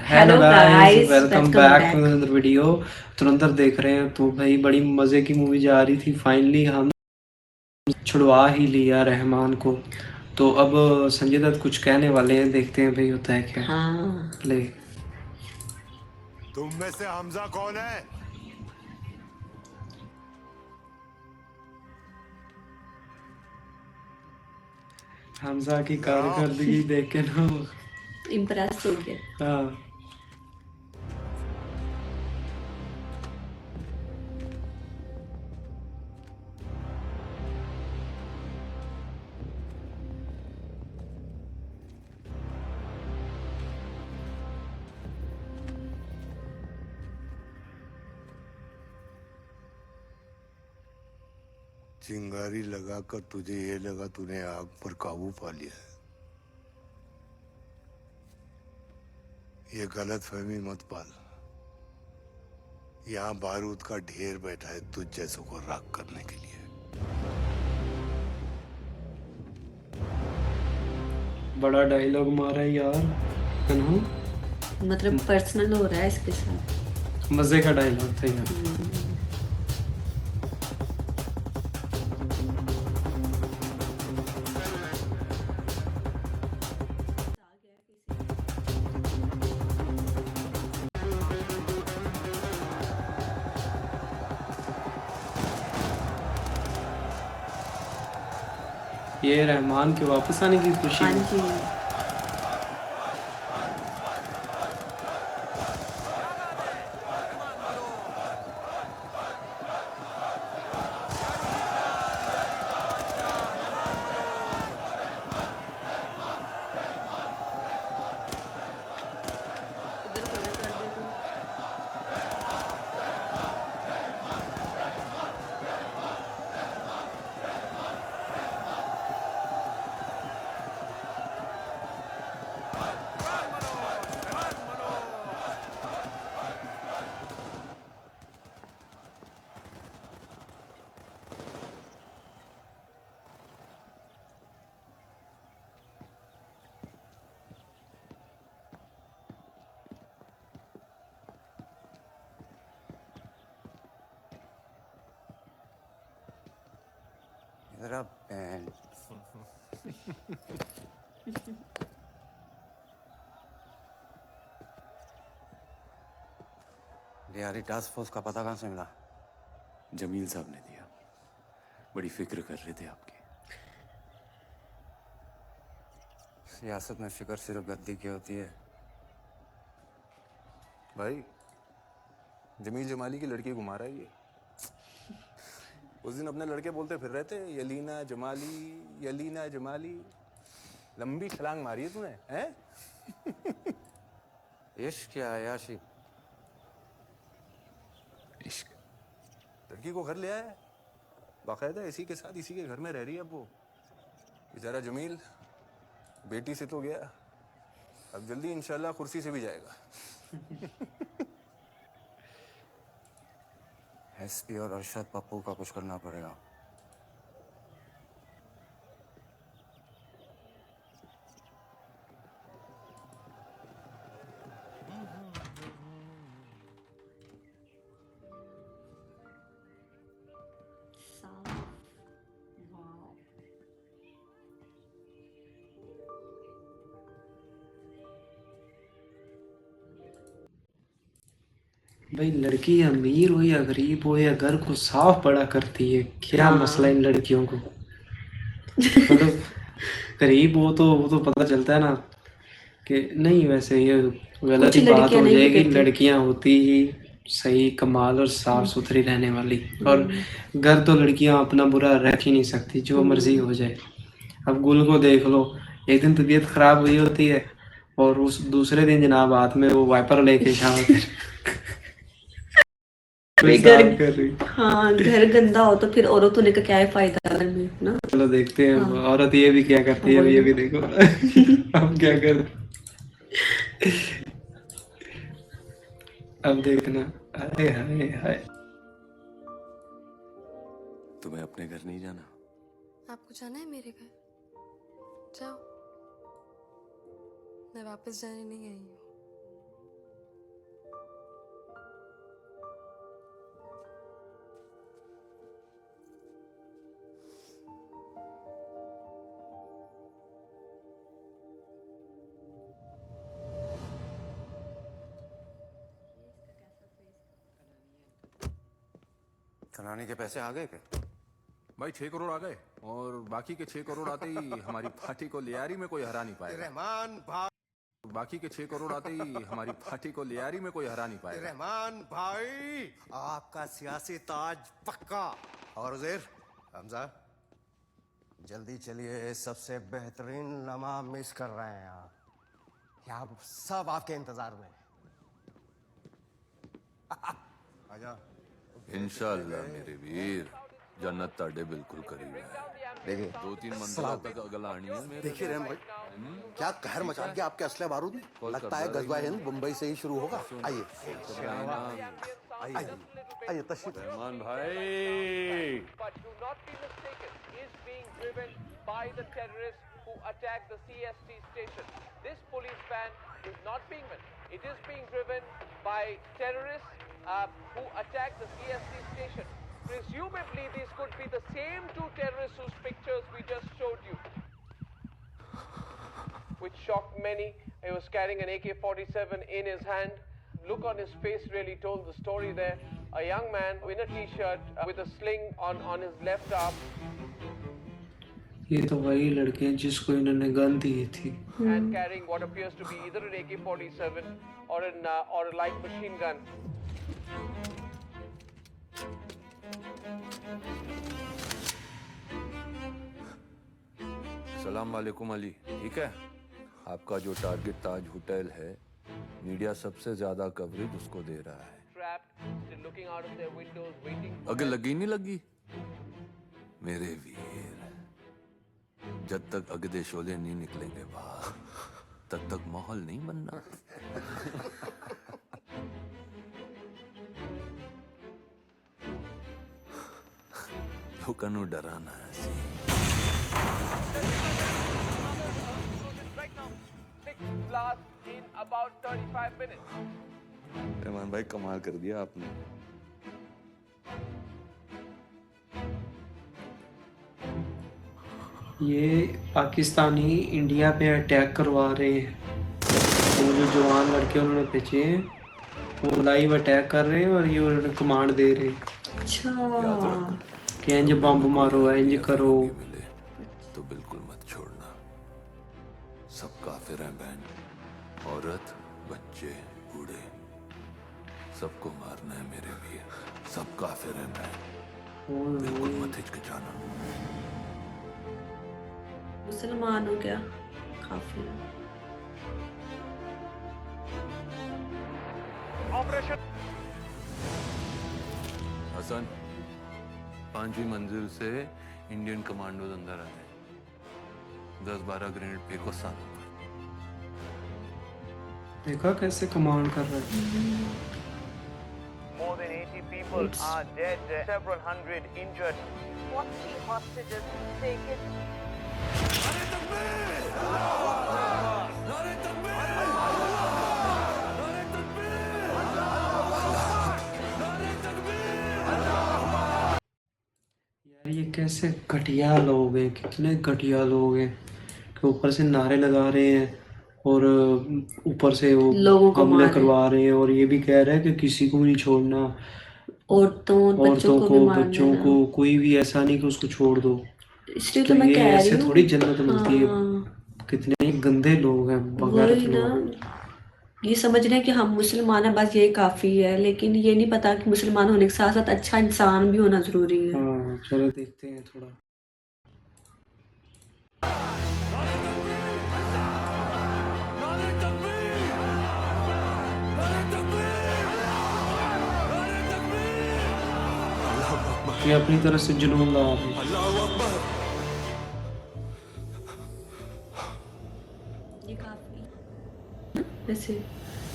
Hello hello guys, guys, welcome welcome back to back. Another video. तुरंतर देख रहे हैं तो भाई बड़ी मज़े की मूवी जा रही थी, फाइनली हम छुड़वा ही लिया रहमान को। तो अब संजय दत्त कुछ कहने वाले हैं, देखते हैं भाई होता है क्या। हाँ। प्ले। तुम में से हमजा कौन है? हमजा की इधर आओ। कारकर्दगी देख के ना। इम्प्रेस हो गया। हाँ। चिंगारी लगाकर तुझे ये लगा तूने आग पर काबू पा लिया है। ये गलत फहमी मत पाल। यहाँ बारूद का ढेर बैठा है तुझ जैसों को राख करने के लिए। बड़ा डायलॉग मारा है यार, है ना। मतलब पर्सनल हो रहा है इसके साथ। मज़े का डायलॉग था यार। ये रहमान के वापस आने की खुशी हाँ में। जी। इधर आ बहन। बिहारी टास्क फोर्स का पता कहाँ से मिला? जमील साहब ने दिया। बड़ी फिक्र कर रहे थे आपकी। सियासत में फिक्र सिर्फ गद्दी की होती है। भाई, जमील जमाली की लड़की घुमा रहा है ये। उस दिन अपने लड़के बोलते फिर रहे थे यलीना जमाली, यलीना जमाली। लंबी छलांग मारी है तूने, हैं? इश्क या अयाशी? इश्क। लड़की को घर ले आया है, बाकायदा इसी के साथ इसी के घर में रह रही है अब वो। बेचारा जमील बेटी से तो गया, अब जल्दी इंशाल्लाह कुर्सी से भी जाएगा। एसपी और अरशद पप्पू का कुछ करना पड़ेगा। भाई लड़की अमीर हो या गरीब हो या घर को साफ बड़ा करती है, क्या मसला हाँ। इन लड़कियों को। मतलब गरीब हो तो वो तो पता चलता है ना कि नहीं, वैसे ये गलत कुछ ही बात लड़कियां हो नहीं भी जाएगी। करती। लड़कियां होती ही सही कमाल और साफ सुथरी रहने वाली, और हम्म। घर तो लड़कियां अपना बुरा रख ही नहीं सकती, जो मर्जी हो जाए। अब गुल को देख लो, एक दिन तबीयत खराब हुई होती है और उस दूसरे दिन जनाब हाथ में वो वाइपर लेके शावर कोई भाई घर। साफ कर रही। हाँ, घर गंदा हो तो फिर औरत होने का क्या है फायदा घर में ना। चलो देखते हैं हाँ। औरत ये भी क्या करती है, वही अभी ना। अभी देखो। अब क्या कर, अब देखना। हाय हाय हाय। तुम्हें अपने घर नहीं जाना? आपको जाना है मेरे घर? जाओ। मैं वापस जाने नहीं आई हूँ। कलानी के पैसे आ गए क्या? भाई 6 करोड़ आ गए और बाकी के 6 करोड़ आते ही हमारी पार्टी को लियारी में कोई हरा नहीं पाएगा। रहमान भाई, बाकी के 6 करोड़ आते ही हमारी पार्टी को लियारी में कोई हरा नहीं पाएगा। रहमान भाई, आपका सियासी ताज पक्का। और उज़ैर, हमजा, जल्दी चलिए, सबसे बेहतरीन लम्हा मिस कर रहे हैं आप। यहाँ सब आपके इंतजार में हैं। आजा। इंशाल्लाह मेरे वीर, जन्नत ताड़े बिल्कुल करीब है। देखिए 2-3 मंजिलों तक अगला आनी है मेरे। देखिए रहमान भाई, क्या कहर मचा दिया आपके असले बारूद ने। लगता है गजवा हिंद मुंबई से ही शुरू होगा। आइए आइए आइए, तशरीफ। रहमान भाई, But do not be mistaken, is being driven by the terrorists who attacked the CST station. This police van is not being driven. It is being driven by terrorists who attacked the CST station. Presumably, these could be the same two terrorists whose pictures we just showed you. Which shocked many. He was carrying an AK-47 in his hand. Look on his face really told the story there. A young man in a t-shirt with a sling on his left arm. ये तो वही लड़के हैं जिसको इन्होंने gun दी थी। And carrying what appears to be either an AK-47 or a light machine gun. सलाम वालेकुम अली, ठीक है? आपका जो टारगेट ताज होटल है, मीडिया सबसे ज्यादा कवरेज उसको दे रहा है। Trapped, still looking out of their windows, waiting. अगर लगी नहीं लगी मेरे वीर, जब तक अगदे शोले नहीं निकलेंगे बाहर, तब तक माहौल नहीं बनना। लोगों को डराना है सी। Right now, 6 blasts in about 35 minutes. Rahman भाई कमाल कर दिया आपने। ये पाकिस्तानी इंडिया पे अटैक करवा रहे हैं। वो जो जवान लड़के उन्होंने भेजे हैं, वो लाइव अटैक कर रहे हैं और ये उन्होंने कमांड दे रहे हैं अच्छा, कि इंज बम मारो, इंज करो। मिले तो बिल्कुल मत छोड़ना। सब काफिर हैं बहन, औरत, बच्चे, बूढ़े, सबको मारना है मेरे वीर। सब काफिर हैं बहन, बिल्कुल मत हिचकिचाना। मुसलमान हो गया काफी। हसन, 5वीं मंजिल से इंडियन कमांडोज अंदर आ गए। 10-12 ग्रेनेड फेंको सालों पर। देखा कैसे कमांड कर रहा है। More than 80 people are dead, several hundred injured. 40 hostages taken. यार ये कैसे घटिया लोग हैं, कितने घटिया लोग हैं कि ऊपर से नारे लगा रहे हैं और ऊपर से वो लोगों को हमले मार रहे करवा रहे हैं और ये भी कह रहे हैं कि किसी को नहीं छोड़ना, औरतों बच्चों औरतों को को, भी मारना बच्चों को, कोई भी ऐसा नहीं कि उसको छोड़ दो। इसलिए तो तो मैं ये कह रही ऐसे हूँ। थोड़ी जन्नत मिलती है। हाँ, कितने गंदे लोग हैं, बगैरत वही ना, लोग। ये समझ रहे हैं कि हम मुसलमान हैं, बस ये काफी है, लेकिन ये नहीं पता कि मुसलमान होने के साथ साथ अच्छा इंसान भी होना जरूरी है। हाँ चलो देखते हैं थोड़ा। ये अपनी तरफ से जुनून ला रहे हैं। ये काफी वैसे।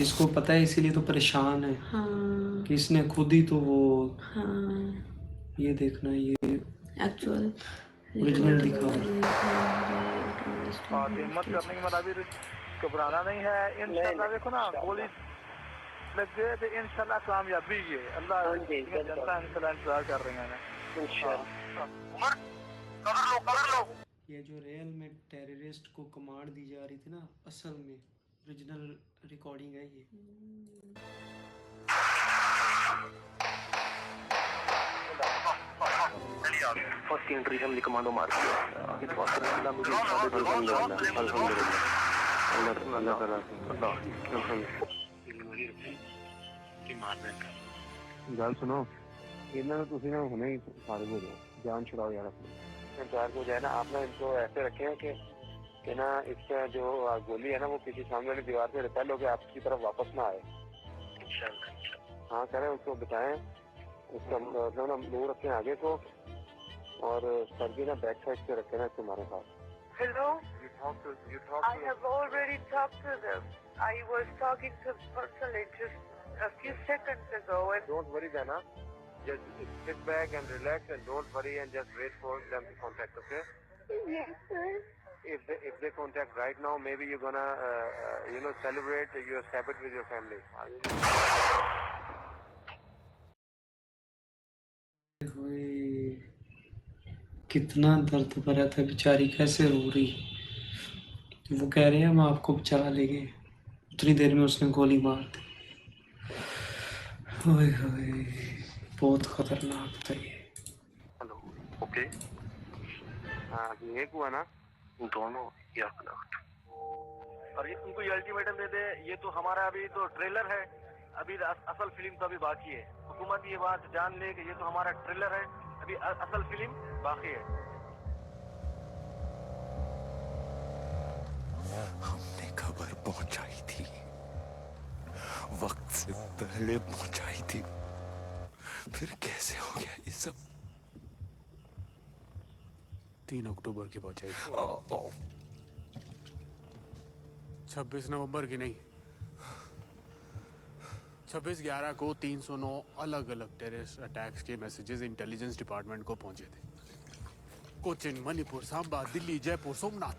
इसको पता है, इसीलिए तो परेशान है हाँ कि इसने खुद ही तो वो, हाँ, ये देखना, ये एक्चुअल ओरिजिनल दिखा रहा है। हिम्मत करने के बाद अभी घबराना नहीं है। इंशाल्लाह देखो ना, गोली लग गए तो इंशाल्लाह कामयाबी है। अल्लाह जनता इंतजार कर रही है। ये जो रियल में टेररिस्ट को कमांड दी जा रही थी ना, असल में ओरिजिनल रिकॉर्डिंग है ये। फर्स्ट एंट्री से हमने कमांडो मार दिया। ये तो अल्लाह मुझे अल्हम्दुलिल्लाह गल सुनो इन्होंने तुसी ना हुने ही फारिग हो जाओ, जान छुड़ाओ यार अपनी। इंतजार हो जाए ना, आप ना इनको ऐसे रखें कि ना इसका जो गोली है ना वो किसी सामने वाली दीवार से रिपेल होकर आपकी तरफ वापस ना आए। हाँ करें, उसको बताएं, उसका मतलब ना मुंह रखें आगे को और सर भी ना बैक साइड से रखें ना तुम्हारे पास। Hello? I have already talked to them. I was talking to them personally just a few seconds ago and Don't worry Dana, just sit back and relax and don't worry and just wait for them to contact, okay? yes sir. If they contact right now, maybe you're gonna celebrate your Sabbath with your family. ओए, कितना दर्द भरा था, बेचारी कैसे रो रही। वो कह रहे हैं हम आपको बचा लेंगे, उतनी देर में उसने गोली मार दी। ओए होए, बहुत खतरनाक था ये। हेलो ओके हाँ ये हुआ ना, दोनों या और ये उनको ये अल्टीमेटम दे दे, ये तो हमारा अभी तो ट्रेलर है, अभी असल फिल्म तो अभी बाकी है। हुकूमत ये बात जान ले कि ये तो हमारा ट्रेलर है, अभी असल फिल्म बाकी है। हमने खबर पहुंचाई थी, वक्त से पहले पहुंचाई थी, फिर कैसे हो गया ये सब? 3 अक्टूबर की पहुंचाई, 26 नवंबर की नहीं, 26/11 को 309 अलग अलग टेररिस्ट अटैक्स के मैसेजेस इंटेलिजेंस डिपार्टमेंट को पहुंचे थे। कोचिन, मणिपुर, सांबा, दिल्ली, जयपुर, सोमनाथ,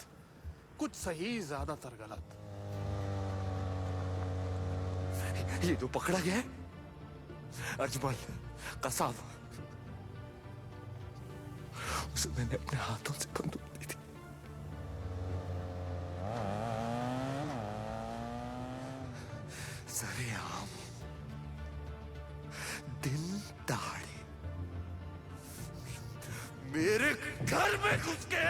कुछ सही ज्यादातर गलत। ये जो पकड़ा गया है अजमल कसाब, उसे मैंने अपने हाथों से बंदूक दी थी। सरेआम दिन दहाड़े मेरे घर में घुस के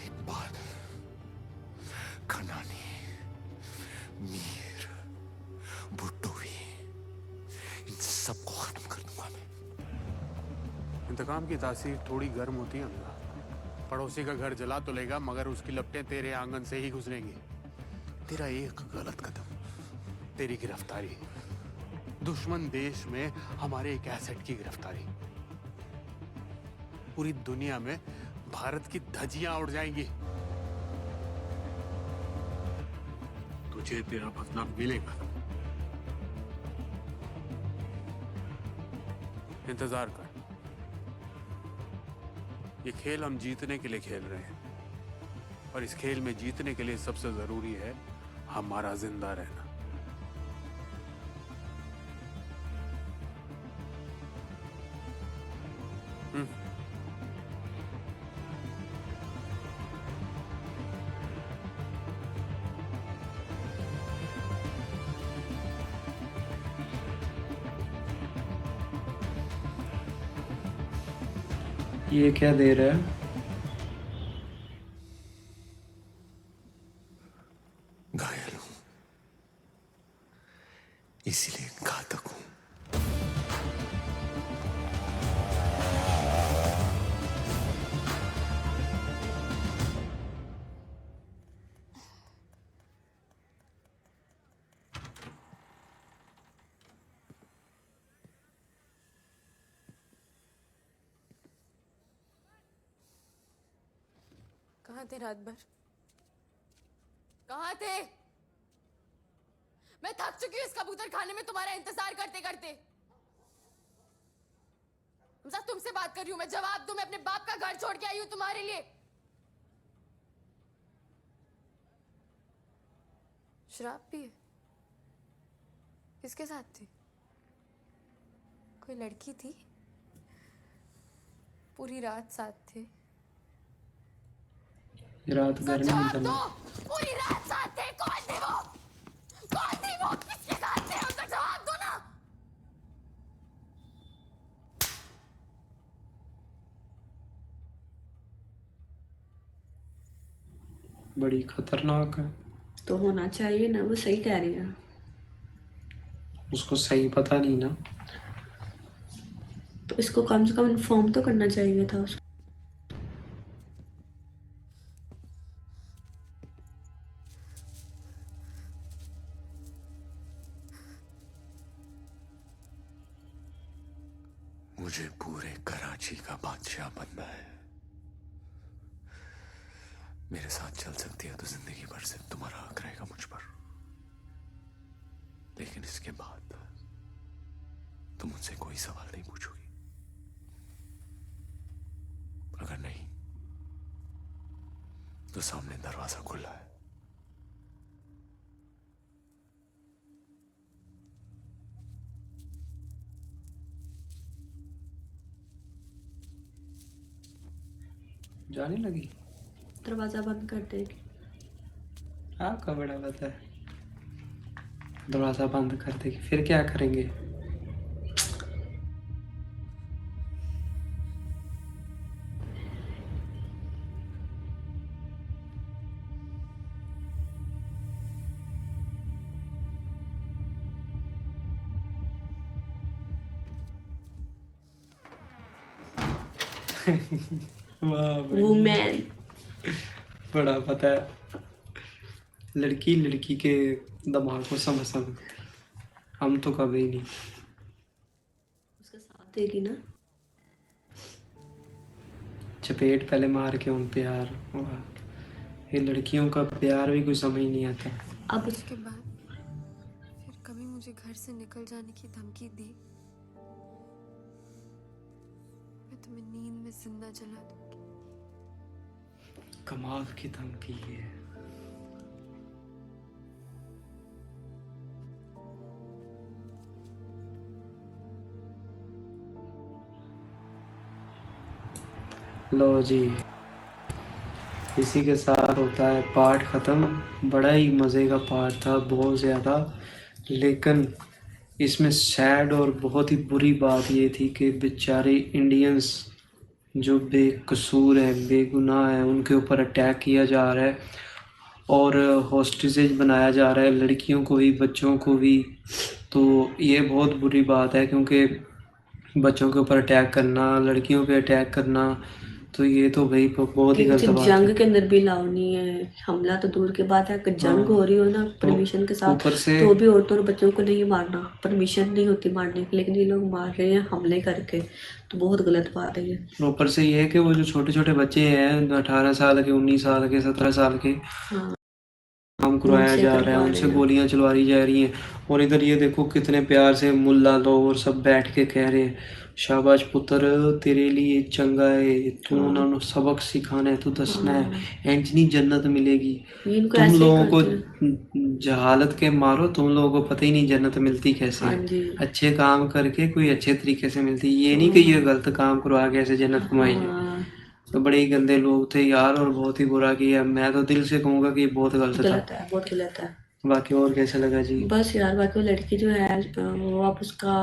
इकबाल, खनानी, मीर, भुट्टोवी, इन सबको खत्म कर दूंगा मैं। इंतकाम की तासीर थोड़ी गर्म होती है अंदर। पड़ोसी का घर जला तो लेगा मगर उसकी लपटें तेरे आंगन से ही गुजरेंगी। तेरा एक गलत कदम, तेरी गिरफ्तारी, दुश्मन देश में हमारे एक एसेट की गिरफ्तारी, पूरी दुनिया में भारत की धज्जियां उड़ जाएंगी। तुझे तेरा बदला मिलेगा। इंतजार कर, ये खेल हम जीतने के लिए खेल रहे हैं और इस खेल में जीतने के लिए सबसे जरूरी है हमारा जिंदा रहना। ये क्या दे रहा है? घायल हूं, इसीलिए घातक हूं। कहाँ थे रात भर? कहाँ थे? मैं थक चुकी हूँ इस कबूतर खाने में तुम्हारा इंतजार करते करते। हमजा तुमसे बात कर रही हूँ, मैं जवाब दूं। मैं अपने बाप का घर छोड़ के आई हूँ तुम्हारे लिए। शराब पिए? किसके साथ थी? कोई लड़की थी? पूरी रात साथ थे? रात गर्मी में जवाब दो, पूरी रात साथ थे। कौन थी वो? कौन थी वो? किसके साथ थे? उसका जवाब दो बड़ी खतरनाक है। तो होना चाहिए ना, वो सही कह रही है। उसको सही पता नहीं ना। तो इसको कम से कम इन्फॉर्म तो करना चाहिए था उसको। मुझे पूरे कराची का बादशाह बनना है। मेरे साथ चल सकती है तो जिंदगी भर सिर्फ तुम्हारा हक रहेगा मुझ पर, लेकिन इसके बाद तुम मुझसे कोई सवाल नहीं पूछोगी। अगर नहीं तो सामने दरवाजा खुला है। जाने लगी। दरवाजा बंद कर देगी। आपका बड़ा पता है। दरवाजा बंद कर देगी फिर क्या करेंगे? वाह भाई, वुमेन। बड़ा पता है। लड़की लड़की के दिमाग को समझ हम तो कभी नहीं। उसका साथ देगी ना। चपेट पहले मार के उन प्यार। वाह, ये लड़कियों का प्यार भी कोई समझ नहीं आता। अब उसके बाद फिर कभी मुझे घर से निकल जाने की धमकी दी, मैं तुम्हें नींद में जिंदा जला दूंगी। कमाल की धमकी है। लो जी, इसी के साथ होता है पार्ट ख़त्म। बड़ा ही मज़े का पार्ट था, बहुत ज़्यादा। लेकिन इसमें सैड और बहुत ही बुरी बात ये थी कि बेचारे इंडियंस जो बेकसूर हैं, बेगुनाह हैं, उनके ऊपर अटैक किया जा रहा है और हॉस्टेजेज बनाया जा रहा है, लड़कियों को भी बच्चों को भी। तो ये बहुत बुरी बात है, क्योंकि बच्चों के ऊपर अटैक करना, लड़कियों पे अटैक करना, तो ये तो भाई बहुत ही गलत बात जंग है। के अंदर भी अलाउ नहीं है। हमला तो दूर की बात है, अगर जंग हो रही हो ना परमिशन के साथ, ऊपर से तो भी औरतों और बच्चों को नहीं मारना, परमिशन नहीं होती मारने की, लेकिन ये लोग मार रहे हैं हमले करके। तो बहुत गलत बात है ये। ऊपर से ये है कि वो जो छोटे छोटे बच्चे हैं 18 साल के, 19 साल के, 17 साल के, हाँ, काम करवाया उनसे जा रहा है, करवा उनसे रहे हैं। गोलियां चलवाई जा रही हैं। और इधर ये देखो कितने प्यार से मुल्ला लोग और सब बैठ के कह रहे हैं, शाबाश पुत्र, तेरे लिए चंगा है, तू हाँ। उन्होंने सबक सिखाना है, तू दसना हाँ। है, इंजनी जन्नत मिलेगी। ये इनको तुम ऐसे ही लोगों को करते हैं। जहालत के मारो, तुम लोगों को पता ही नहीं जन्नत मिलती कैसे हाँ है। जी। अच्छे काम करके कोई अच्छे तरीके से मिलती, ये नहीं कि ये गलत काम करवा के ऐसे जन्नत कमाई है। हाँ, तो बड़े ही गंदे लोग थे यार, और बहुत ही बुरा किया। मैं तो दिल से कहूँगा कि ये बहुत गलत था। गलत है, बहुत गलत है। बाकी और कैसा लगा जी? बस यार, बाकी वो लड़की जो है वो अब उसका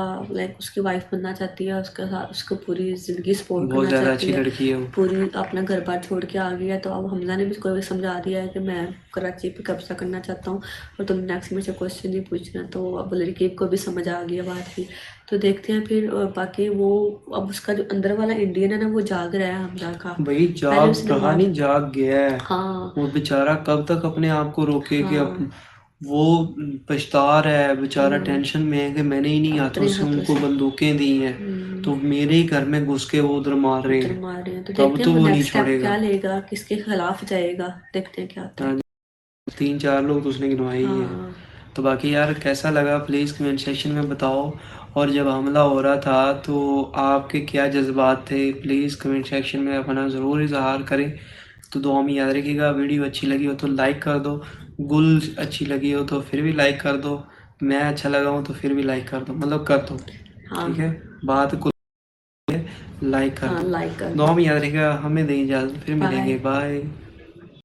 उसकी वाइफ बनना चाहती है, उसका साथ उसको पूरी जिंदगी सपोर्ट बहुत करना ज़्यादा चाहती अच्छी है, लड़की है वो। पूरी अपना घर बार छोड़ के आ गई है। तो अब हमजा ने भी उसको भी समझा दिया है कि मैं कराची पे कब्जा करना चाहता हूँ और तुम नेक्स्ट में से क्वेश्चन नहीं पूछना। तो अब लड़की को भी समझ आ गई है बात की। तो देखते हैं फिर। और बाकी वो अब उसका जो अंदर वाला इंडियन है ना, वो जाग रहा है हमजा का। भाई जाग रहा नहीं, जाग गया है। हाँ वो बेचारा कब तक अपने आप को रोके कि अब हाँ, वो पछता रहा है बेचारा, हाँ, टेंशन में है कि मैंने ही नहीं हाथों अपने से हाथों उनको से। बंदूकें दी हैं, तो मेरे ही घर में घुस के वो उधर मार रहे उधर हैं। मार रहे हैं। तो तो अब देखते तो हैं वो वो नहीं नेक्स्ट स्टेप छोड़ेगा। क्या लेगा, किसके खिलाफ जाएगा, देखते हैं क्या होता है। हाँ, 3-4 लोग तो उसने गिनवाए ही हैं। हाँ, तो बाकी यार कैसा लगा प्लीज़ कमेंट सेक्शन में बताओ। और जब हमला हो रहा था तो आपके क्या जज्बात थे, प्लीज़ कमेंट सेक्शन में अपना ज़रूर इजहार करें। तो दुआ में याद रखिएगा। वीडियो अच्छी लगी हो तो लाइक कर दो, गुल अच्छी लगी हो तो फिर भी लाइक कर दो, मैं अच्छा लगा हूँ तो फिर भी लाइक कर दो, मतलब कर दो। हाँ, ठीक है, बात को लाइक कर हाँ, दो। लाइक कर दुआ दो। में याद रखिएगा। हमें दें इजाज़त, फिर मिलेंगे। बाय। बाय।